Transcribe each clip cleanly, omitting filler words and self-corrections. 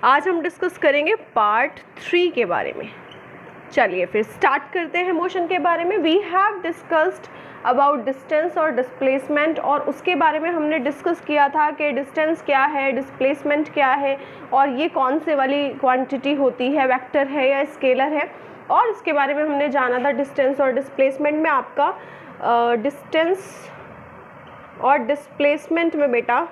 आज हम डिस्कस करेंगे पार्ट 3 के बारे में। चलिए फिर स्टार्ट करते हैं मोशन के बारे में। We have discussed about distance और डिस्प्लेसमेंट, और उसके बारे में हमने डिस्कस किया था कि डिस्टेंस क्या है, डिस्प्लेसमेंट क्या है, और ये कौन से वाली क्वांटिटी होती है, वेक्टर है या स्केलर है। और इसके बारे में हमने जाना था डिस्टेंस और डिस्प्लेसमेंट में आपका डिस्टेंस और डिस्प्लेसमेंट में बेटा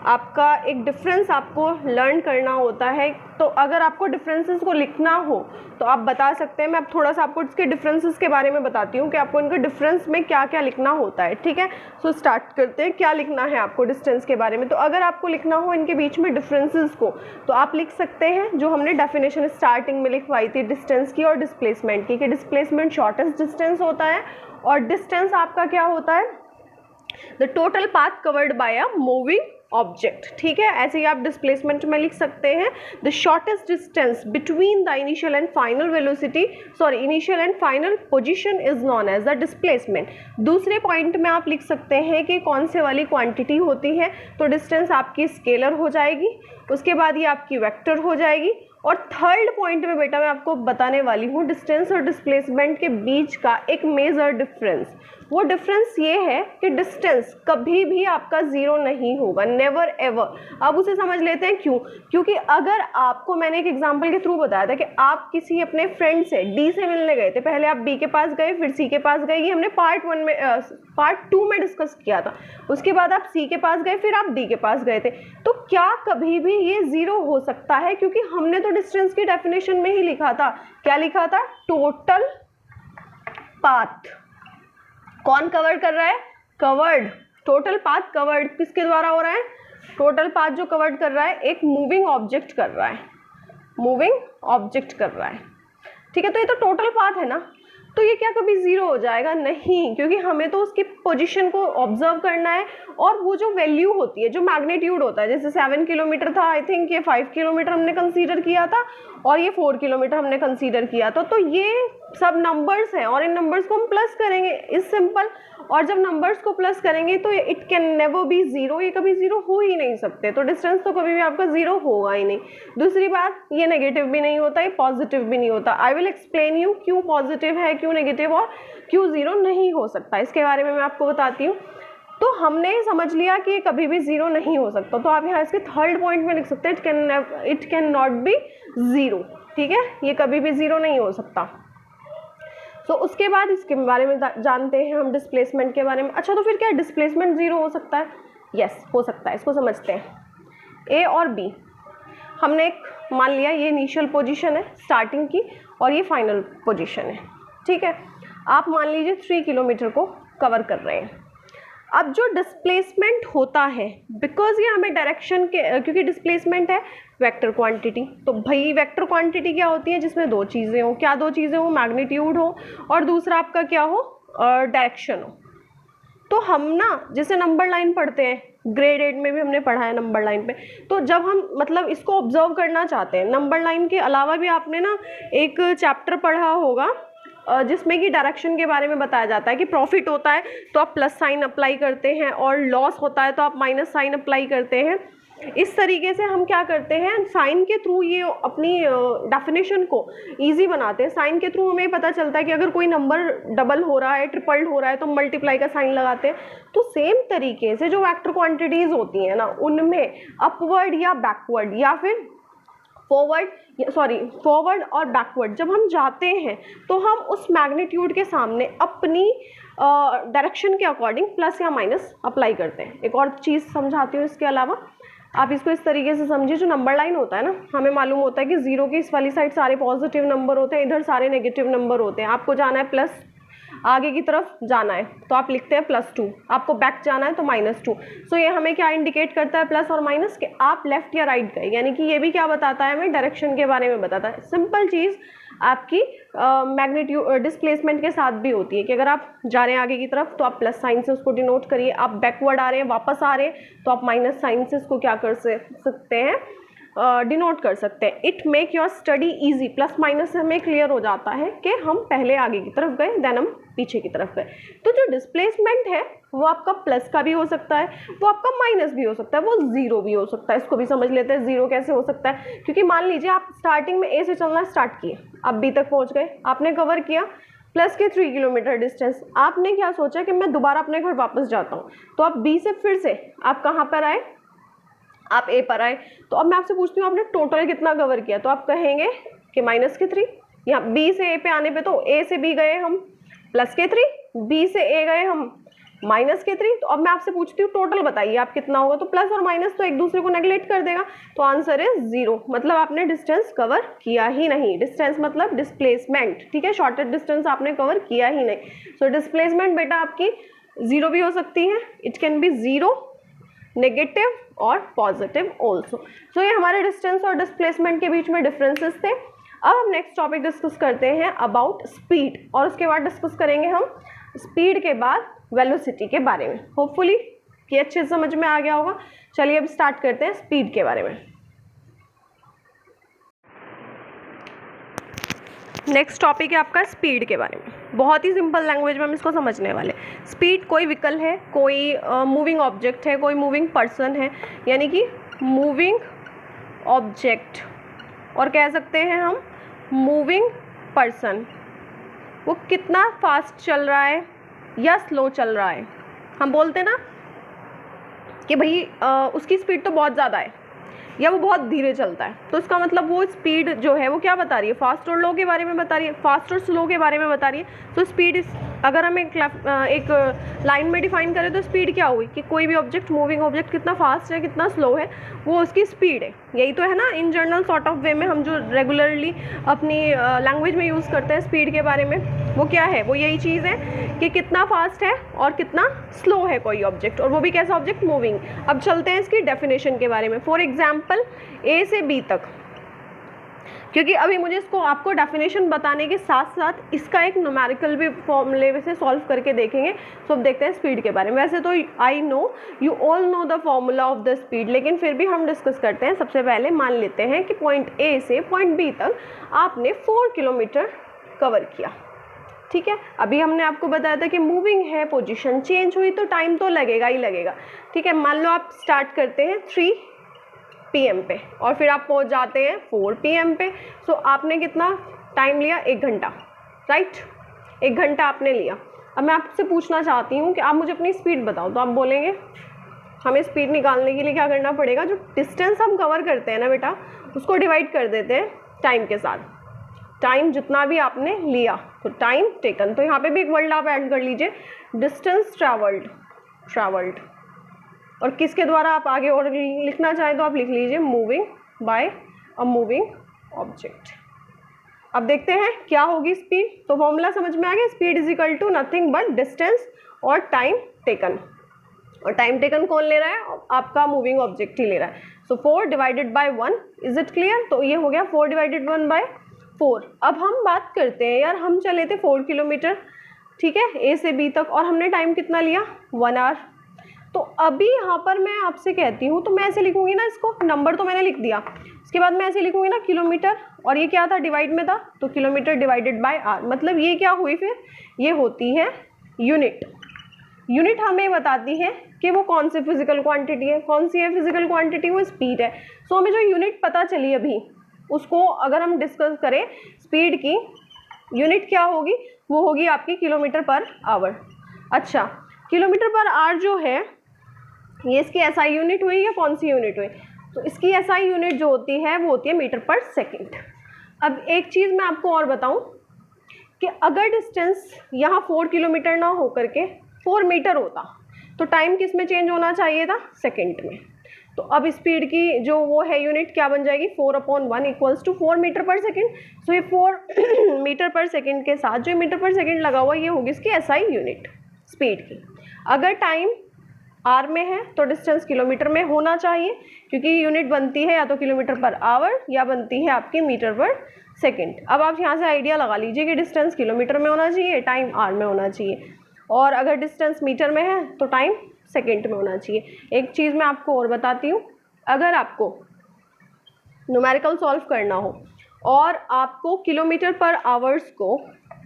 आपका एक डिफरेंस आपको लर्न करना होता है। तो अगर आपको डिफरेंसेस को लिखना हो तो आप बता सकते हैं। मैं अब थोड़ा सा आपको इसके डिफरेंसेस के बारे में बताती हूँ कि आपको इनके डिफरेंस में क्या क्या लिखना होता है, ठीक है। सो स्टार्ट करते हैं, क्या लिखना है आपको डिस्टेंस के बारे में। तो अगर आपको लिखना हो इनके बीच में डिफरेंसेस को, तो आप लिख सकते हैं जो हमने डेफिनेशन स्टार्टिंग में लिखवाई थी डिस्टेंस की और डिस्प्लेसमेंट की, कि डिस्प्लेसमेंट शॉर्टेस्ट डिस्टेंस होता है और डिस्टेंस आपका क्या होता है, the total path covered by a moving object, ठीक है। ऐसे ही आप डिस्प्लेसमेंट में लिख सकते हैं the shortest distance between the initial and final velocity, initial and final position is known as the displacement. दूसरे पॉइंट में आप लिख सकते हैं कि कौन से वाली क्वांटिटी होती है, तो डिस्टेंस आपकी स्केलर हो जाएगी, उसके बाद ये आपकी वेक्टर हो जाएगी। और थर्ड पॉइंट में बेटा मैं आपको बताने वाली हूँ डिस्टेंस और डिस्प्लेसमेंट के बीच का एक मेजर डिफरेंस। वो डिफरेंस ये है कि डिस्टेंस कभी भी आपका जीरो नहीं होगा, नेवर एवर। अब उसे समझ लेते हैं क्यों। क्योंकि अगर आपको मैंने एक एग्जांपल के थ्रू बताया था कि आप किसी अपने फ्रेंड से डी से मिलने गए थे, पहले आप बी के पास गए फिर सी के पास गए, ये हमने पार्ट 2 में डिस्कस किया था। उसके बाद आप सी के पास गए फिर आप डी के पास गए थे। तो क्या कभी भी ये जीरो हो सकता है? क्योंकि हमने तो डिस्टेंस की डेफिनेशन में ही लिखा था, क्या लिखा था, टोटल पाथ। कौन कवर कर रहा है, कवर्ड, टोटल पाथ कवर्ड किसके द्वारा हो रहा है, टोटल पाथ जो कवर्ड कर रहा है एक मूविंग ऑब्जेक्ट कर रहा है, मूविंग ऑब्जेक्ट कर रहा है, ठीक है। तो ये तो टोटल पाथ है ना, तो ये क्या कभी जीरो हो जाएगा? नहीं, क्योंकि हमें तो उसकी पोजीशन को ऑब्जर्व करना है। और वो जो वैल्यू होती है, जो मैग्नीट्यूड होता है, जैसे 7 किलोमीटर था, आई थिंक ये 5 किलोमीटर हमने कंसीडर किया था और ये 4 किलोमीटर हमने कंसीडर किया था। तो ये सब नंबर्स हैं और इन नंबर्स को हम प्लस करेंगे, इज सिंपल। और जब नंबर्स को प्लस करेंगे तो it can never be zero, ये कभी जीरो हो ही नहीं सकते। तो डिस्टेंस तो कभी भी आपका जीरो होगा ही नहीं। दूसरी बात, ये नेगेटिव भी नहीं होता, ये पॉजिटिव भी नहीं होता। आई विल एक्सप्लेन यू क्यों पॉजिटिव है, क्यों नेगेटिव और क्यों जीरो नहीं हो सकता, इसके बारे में मैं आपको बताती हूँ। तो हमने समझ लिया कि कभी भी जीरो नहीं हो सकता, तो आप यहाँ इसके थर्ड पॉइंट में लिख सकते हैं it can not be zero, ठीक है, ये कभी भी जीरो नहीं हो सकता। तो उसके बाद इसके बारे में जानते हैं हम डिस्प्लेसमेंट के बारे में। अच्छा, तो फिर क्या डिस्प्लेसमेंट जीरो हो सकता है? यस, हो सकता है। इसको समझते हैं। ए और बी हमने एक मान लिया, ये इनिशियल पोजीशन है स्टार्टिंग की और ये फाइनल पोजीशन है, ठीक है। आप मान लीजिए 3 किलोमीटर को कवर कर रहे हैं। अब जो डिस्प्लेसमेंट होता है, बिकॉज ये हमें डायरेक्शन के, क्योंकि डिस्प्लेसमेंट है वेक्टर क्वांटिटी, तो भाई वेक्टर क्वांटिटी क्या होती है, जिसमें दो चीज़ें हो, क्या दो चीज़ें हो, मैग्नीट्यूड हो और दूसरा आपका क्या हो, डायरेक्शन हो। तो हम ना जैसे नंबर लाइन पढ़ते हैं, ग्रेड 8 में भी हमने पढ़ा है नंबर लाइन पे, तो जब हम मतलब इसको ऑब्जर्व करना चाहते हैं, नंबर लाइन के अलावा भी आपने ना एक चैप्टर पढ़ा होगा जिसमें कि डायरेक्शन के बारे में बताया जाता है कि प्रॉफिट होता है तो आप प्लस साइन अप्लाई करते हैं और लॉस होता है तो आप माइनस साइन अप्लाई करते हैं। इस तरीके से हम क्या करते हैं, साइन के थ्रू ये अपनी डेफिनेशन को इजी बनाते हैं। साइन के थ्रू हमें पता चलता है कि अगर कोई नंबर डबल हो रहा है, ट्रिपल्ड हो रहा है, तो मल्टीप्लाई का साइन लगाते हैं। तो सेम तरीके से जो वेक्टर क्वांटिटीज़ होती हैं ना, उनमें अपवर्ड या बैकवर्ड या फिर फॉरवर्ड और बैकवर्ड जब हम जाते हैं तो हम उस मैग्नीट्यूड के सामने अपनी डायरेक्शन के अकॉर्डिंग प्लस या माइनस अप्लाई करते हैं। एक और चीज़ समझाती हूँ इसके अलावा, आप इसको इस तरीके से समझिए, जो नंबर लाइन होता है ना, हमें मालूम होता है कि जीरो की इस वाली साइड सारे पॉजिटिव नंबर होते हैं, इधर सारे नेगेटिव नंबर होते हैं। आपको जाना है प्लस, आगे की तरफ जाना है तो आप लिखते हैं +2, आपको बैक जाना है तो -2। सो ये हमें क्या इंडिकेट करता है, प्लस और माइनस, कि आप लेफ्ट या राइट गए। यानी कि ये भी क्या बताता है, हमें डायरेक्शन के बारे में बताता है। सिंपल चीज़ आपकी मैग्नीट्यूड डिस्प्लेसमेंट के साथ भी होती है कि अगर आप जा रहे हैं आगे की तरफ तो आप प्लस साइन से उसको डिनोट करिए, आप बैकवर्ड आ रहे हैं, वापस आ रहे हैं, तो आप माइनस साइन से उसको क्या कर सकते हैं, डिनोट कर सकते हैं। It make your study easy, plus minus से हमें क्लियर हो जाता है कि हम पहले आगे की तरफ गए देन हम पीछे की तरफ गए। तो जो डिस्प्लेसमेंट है वो आपका प्लस का भी हो सकता है, वो आपका माइनस भी हो सकता है, वो जीरो भी हो सकता है। इसको भी समझ लेते हैं जीरो कैसे हो सकता है। क्योंकि मान लीजिए आप स्टार्टिंग में ए से चलना स्टार्ट किए, आप बी तक पहुंच गए, आपने कवर किया प्लस के 3 किलोमीटर डिस्टेंस। आपने क्या सोचा कि मैं दोबारा अपने घर वापस जाता हूँ, तो आप बी से फिर से आप कहाँ पर आए, आप ए पर आए। तो अब मैं आपसे पूछती हूँ आपने टोटल कितना कवर किया, तो आप कहेंगे कि माइनस के 3। यहाँ बी से ए पे आने पे तो ए से बी गए हम प्लस के 3, बी से ए गए हम माइनस के 3। तो अब मैं आपसे पूछती हूँ टोटल बताइए आप कितना होगा, तो प्लस और माइनस तो एक दूसरे को नेगलेक्ट कर देगा, तो आंसर है 0। मतलब आपने डिस्टेंस कवर किया ही नहीं। डिस्टेंस मतलब डिस्प्लेसमेंट, ठीक है, शॉर्टेस्ट डिस्टेंस आपने कवर किया ही नहीं। सो डिस्प्लेसमेंट बेटा आपकी 0 भी हो सकती है, इट कैन बी 0, नेगेटिव और पॉजिटिव ऑल्सो। सो ये हमारे डिस्टेंस और डिस्प्लेसमेंट के बीच में डिफरेंसेस थे। अब हम नेक्स्ट टॉपिक डिस्कस करते हैं अबाउट स्पीड, और उसके बाद डिस्कस करेंगे हम स्पीड के बाद वेलोसिटी के बारे में। होपफुली कि अच्छे से समझ में आ गया होगा। चलिए अब स्टार्ट करते हैं स्पीड के बारे में। नेक्स्ट टॉपिक है आपका स्पीड के बारे में। बहुत ही सिंपल लैंग्वेज में हम इसको समझने वाले। स्पीड कोई व्हीकल है, कोई मूविंग ऑब्जेक्ट है, कोई मूविंग पर्सन है, यानी कि मूविंग ऑब्जेक्ट, और कह सकते हैं हम मूविंग पर्सन। वो कितना फास्ट चल रहा है या स्लो चल रहा है। हम बोलते हैं ना कि भाई उसकी स्पीड तो बहुत ज़्यादा है या वो बहुत धीरे चलता है, तो इसका मतलब वो स्पीड जो है वो क्या बता रही है, फास्ट और लो के बारे में बता रही है, फास्ट और स्लो के बारे में बता रही है। तो स्पीड अगर हम एक लाइन में डिफाइन करें तो स्पीड क्या हुई कि कोई भी ऑब्जेक्ट, मूविंग ऑब्जेक्ट कितना फास्ट है कितना स्लो है, वो उसकी स्पीड है। यही तो है ना इन जनरल सॉर्ट ऑफ वे में हम जो रेगुलरली अपनी लैंग्वेज में यूज़ करते हैं स्पीड के बारे में, वो क्या है, वो यही चीज़ है कि कितना फास्ट है और कितना स्लो है कोई ऑब्जेक्ट, और वो भी कैसा ऑब्जेक्ट, मूविंग। अब चलते हैं इसकी डेफिनेशन के बारे में। फॉर एग्जाम्पल ए से बी तक, क्योंकि अभी मुझे इसको आपको डेफिनेशन बताने के साथ साथ इसका एक न्यूमेरिकल भी फॉर्मूले से सॉल्व करके देखेंगे। तो अब देखते हैं स्पीड के बारे में। वैसे तो I know you all know the formula of the speed, लेकिन फिर भी हम डिस्कस करते हैं। सबसे पहले मान लेते हैं कि पॉइंट ए से पॉइंट बी तक आपने 4 किलोमीटर कवर किया, ठीक है। अभी हमने आपको बताया था कि मूविंग है, पोजीशन चेंज हुई तो टाइम तो लगेगा ही लगेगा, ठीक है। मान लो आप स्टार्ट करते हैं 3 PM पे और फिर आप पहुंच जाते हैं 4 PM पे। सो आपने कितना टाइम लिया, 1 घंटा, राइट, 1 घंटा आपने लिया। अब मैं आपसे पूछना चाहती हूँ कि आप मुझे अपनी स्पीड बताओ, तो आप बोलेंगे हमें स्पीड निकालने के लिए क्या करना पड़ेगा, जो डिस्टेंस हम कवर करते हैं ना बेटा, उसको डिवाइड कर देते हैं टाइम के साथ। टाइम जितना भी आपने लिया तो टाइम टेकन, तो यहाँ पे भी एक वर्ड आप ऐड कर लीजिए, डिस्टेंस ट्रैवल्ड, और किसके द्वारा आप आगे और लिखना चाहें तो आप लिख लीजिए moving by a moving object. अब देखते हैं क्या होगी स्पीड। तो फॉर्मूला समझ में आ गया, speed is equal to nothing but distance और टाइम टेकन, और टाइम टेकन कौन ले रहा है, आपका मूविंग ऑब्जेक्ट ही ले रहा है। सो 4 divided by 1, is it clear. तो ये हो गया 4 डिवाइडेड 1 बाय 4। अब हम बात करते हैं, यार हम चले थे 4 किलोमीटर, ठीक है, ए से बी तक, और हमने टाइम कितना लिया, 1 आवर। तो अभी यहाँ पर मैं आपसे कहती हूँ, तो मैं ऐसे लिखूंगी ना, इसको नंबर तो मैंने लिख दिया, उसके बाद मैं ऐसे लिखूंगी ना किलोमीटर, और ये क्या था, डिवाइड में था, तो किलोमीटर डिवाइडेड बाय आर। मतलब ये क्या हुई, फिर ये होती है यूनिट। यूनिट हमें बताती है कि वो कौन सी फिजिकल क्वांटिटी है, कौन सी है फिजिकल क्वांटिटी, वो स्पीड है। सो हमें जो यूनिट पता चली अभी, उसको अगर हम डिस्कस करें स्पीड की, यूनिट क्या होगी, वो होगी आपकी किलोमीटर पर आवर। अच्छा, किलोमीटर पर आवर जो है ये इसकी SI यूनिट हुई या कौन सी यूनिट हुई, तो इसकी SI यूनिट जो होती है वो होती है मीटर पर सेकेंड। अब एक चीज़ मैं आपको और बताऊं कि अगर डिस्टेंस यहाँ 4 किलोमीटर ना हो करके 4 मीटर होता तो टाइम किस में चेंज होना चाहिए था, सेकेंड में। तो अब स्पीड की जो वो है यूनिट क्या बन जाएगी, 4/1 इक्वल्स टू 4 मीटर पर सेकेंड। सो ये 4 मीटर पर सेकेंड के साथ जो मीटर पर सेकेंड लगा हुआ ये होगी इसकी SI यूनिट स्पीड की। अगर टाइम आर में है तो डिस्टेंस किलोमीटर में होना चाहिए, क्योंकि यूनिट बनती है या तो किलोमीटर पर आवर या बनती है आपकी मीटर पर सेकंड। अब आप यहाँ से आइडिया लगा लीजिए कि डिस्टेंस किलोमीटर में होना चाहिए, टाइम आर में होना चाहिए, और अगर डिस्टेंस मीटर में है तो टाइम सेकंड में होना चाहिए। एक चीज़ मैं आपको और बताती हूँ, अगर आपको न्यूमेरिकल सॉल्व करना हो और आपको किलोमीटर पर आवर्स को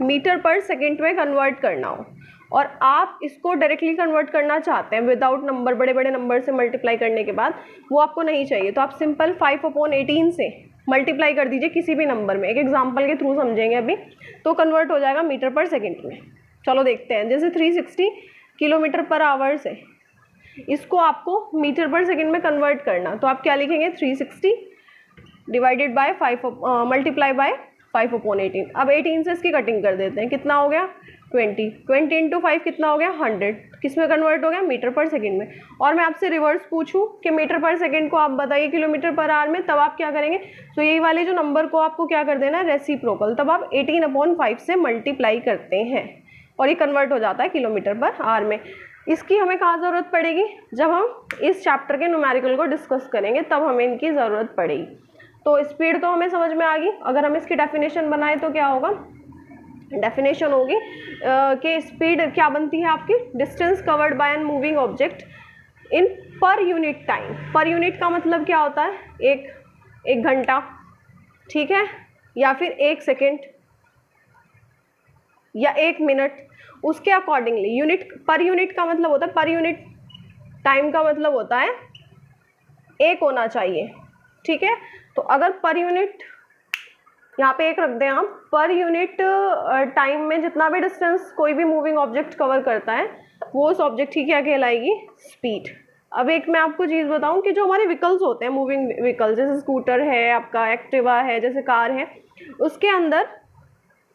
मीटर पर सेकेंड में कन्वर्ट करना हो और आप इसको डायरेक्टली कन्वर्ट करना चाहते हैं विदाउट नंबर, बड़े बड़े नंबर से मल्टीप्लाई करने के बाद, वो आपको नहीं चाहिए, तो आप सिंपल 5/18 से मल्टीप्लाई कर दीजिए किसी भी नंबर में। एक एग्जांपल के थ्रू समझेंगे अभी, तो कन्वर्ट हो जाएगा मीटर पर सेकेंड में। चलो देखते हैं, जैसे 360 किलोमीटर पर आवर से इसको आपको मीटर पर सेकेंड में कन्वर्ट करना, तो आप क्या लिखेंगे, 360 डिवाइडेड बाय 5 मल्टीप्लाई बाय 5/18। अब 18 से इसकी कटिंग कर देते हैं, कितना हो गया 20 इंटू 5 कितना हो गया 100, किस में कन्वर्ट हो गया, मीटर पर सेकेंड में। और मैं आपसे रिवर्स पूछूं कि मीटर पर सेकेंड को आप बताइए किलोमीटर पर आवर में, तब आप क्या करेंगे, तो यही वाले जो नंबर को आपको क्या कर देना है, रेसिप्रोकल, तब आप 18/5 से मल्टीप्लाई करते हैं और ये कन्वर्ट हो जाता है किलोमीटर पर आवर में। इसकी हमें कहाँ ज़रूरत पड़ेगी, जब हम इस चैप्टर के न्यूमेरिकल को डिस्कस करेंगे तब हमें इनकी ज़रूरत पड़ेगी। तो स्पीड तो हमें समझ में आ गई। अगर हम इसकी डेफिनेशन बनाएं तो क्या होगा, डेफिनेशन होगी कि स्पीड क्या बनती है आपकी, distance covered by an moving object in per unit time. Per unit का मतलब क्या होता है, एक घंटा, ठीक है, या फिर 1 सेकेंड या 1 मिनट, उसके अकॉर्डिंगली। यूनिट, पर यूनिट का मतलब होता है, पर यूनिट टाइम का मतलब होता है 1 होना चाहिए, ठीक है। तो अगर पर यूनिट, यहाँ पे 1 रख दें आप, पर यूनिट टाइम में जितना भी डिस्टेंस कोई भी मूविंग ऑब्जेक्ट कवर करता है वो उस ऑब्जेक्ट की क्या कहलाएगी, स्पीड। अब एक मैं आपको चीज़ बताऊं कि जो हमारे व्हीकल्स होते हैं, मूविंग व्हीकल्स, जैसे स्कूटर है आपका, एक्टिवा है, जैसे कार है, उसके अंदर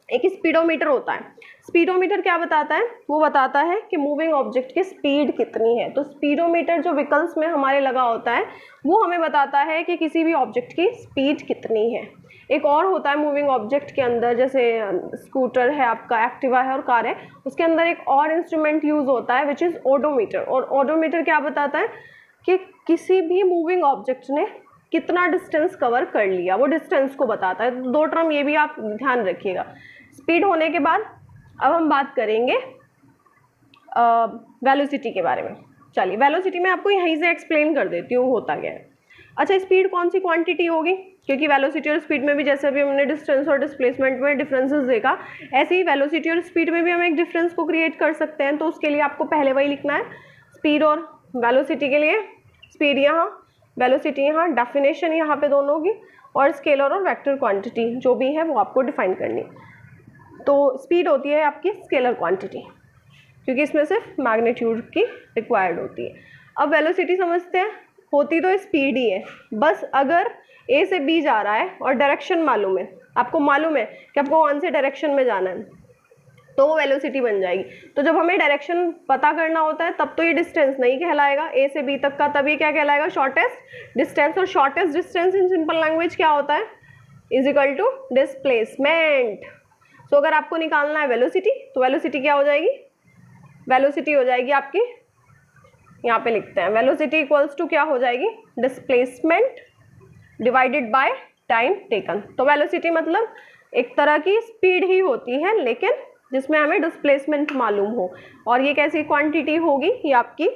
एक स्पीडोमीटर होता है। स्पीडोमीटर क्या बताता है, वो बताता है कि मूविंग ऑब्जेक्ट की स्पीड कितनी है। तो स्पीडोमीटर जो व्हीकल्स में हमारे लगा होता है वो हमें बताता है कि किसी भी ऑब्जेक्ट की स्पीड कितनी है। एक और होता है मूविंग ऑब्जेक्ट के अंदर, जैसे स्कूटर है आपका, एक्टिवा है और कार है, उसके अंदर एक और इंस्ट्रूमेंट यूज़ होता है विच इज़ ओडोमीटर। और ओडोमीटर क्या बताता है कि किसी भी मूविंग ऑब्जेक्ट ने कितना डिस्टेंस कवर कर लिया, वो डिस्टेंस को बताता है। 2 टर्म ये भी आप ध्यान रखिएगा। स्पीड होने के बाद अब हम बात करेंगे वेलोसिटी के बारे में। चलिए, वेलोसिटी मैं आपको यहीं से एक्सप्लेन कर देती हूँ होता क्या है। अच्छा, स्पीड कौन सी क्वांटिटी होगी, क्योंकि वेलोसिटी और स्पीड में भी जैसे अभी हमने डिस्टेंस और डिस्प्लेसमेंट में डिफरेंसेस देखा, ऐसे ही वेलोसिटी और स्पीड में भी हम एक डिफरेंस को क्रिएट कर सकते हैं। तो उसके लिए आपको पहले वही लिखना है, स्पीड और वेलोसिटी के लिए स्पीड यहाँ, वेलोसिटी यहाँ, डेफिनेशन यहाँ पे दोनों की, और स्केलर और वेक्टर क्वांटिटी जो भी है वो आपको डिफाइन करनी। तो स्पीड होती है आपकी स्केलर क्वांटिटी, क्योंकि इसमें सिर्फ मैग्नीट्यूड की रिक्वायर्ड होती है। अब वेलोसिटी समझते हैं, होती तो स्पीड ही है, बस अगर ए से बी जा रहा है और डायरेक्शन मालूम है, आपको मालूम है कि आपको कौन से डायरेक्शन में जाना है, तो वो वेलोसिटी बन जाएगी। तो जब हमें डायरेक्शन पता करना होता है तब तो ये डिस्टेंस नहीं कहलाएगा ए से बी तक का, तभी क्या कहलाएगा, शॉर्टेस्ट डिस्टेंस। और shortest distance in simple language क्या होता है, इज इक्वल टू डिस्प्लेसमेंट। तो अगर आपको निकालना है वेलोसिटी, तो वेलोसिटी क्या हो जाएगी, वेलोसिटी हो जाएगी आपकी, यहाँ पे लिखते हैं, वेलोसिटी इक्वल्स टू क्या हो जाएगी, displacement divided by time taken. तो वेलोसिटी मतलब एक तरह की स्पीड ही होती है, लेकिन जिसमें हमें डिस्प्लेसमेंट मालूम हो। और ये कैसी क्वांटिटी होगी, ये आपकी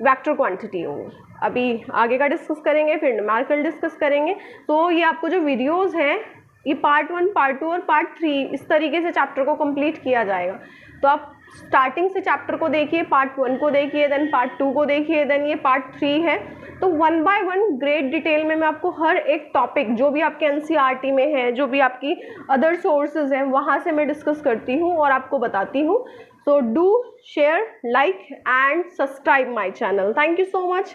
वेक्टर क्वांटिटी होगी। अभी आगे का डिस्कस करेंगे, फिर न्यूमेरिकल डिस्कस करेंगे। तो ये आपको जो वीडियोस हैं, ये पार्ट 1, पार्ट 2 और पार्ट 3 इस तरीके से चैप्टर को कंप्लीट किया जाएगा। तो आप स्टार्टिंग से चैप्टर को देखिए, पार्ट 1 को देखिए, देन पार्ट 2 को देखिए, देन ये पार्ट 3 है। तो 1 बाय 1 ग्रेट डिटेल में मैं आपको हर एक टॉपिक जो भी आपके एनसीईआरटी में है, जो भी आपकी अदर सोर्सेज हैं, वहाँ से मैं डिस्कस करती हूँ और आपको बताती हूँ। So do share, like and subscribe my channel. Thank you so much.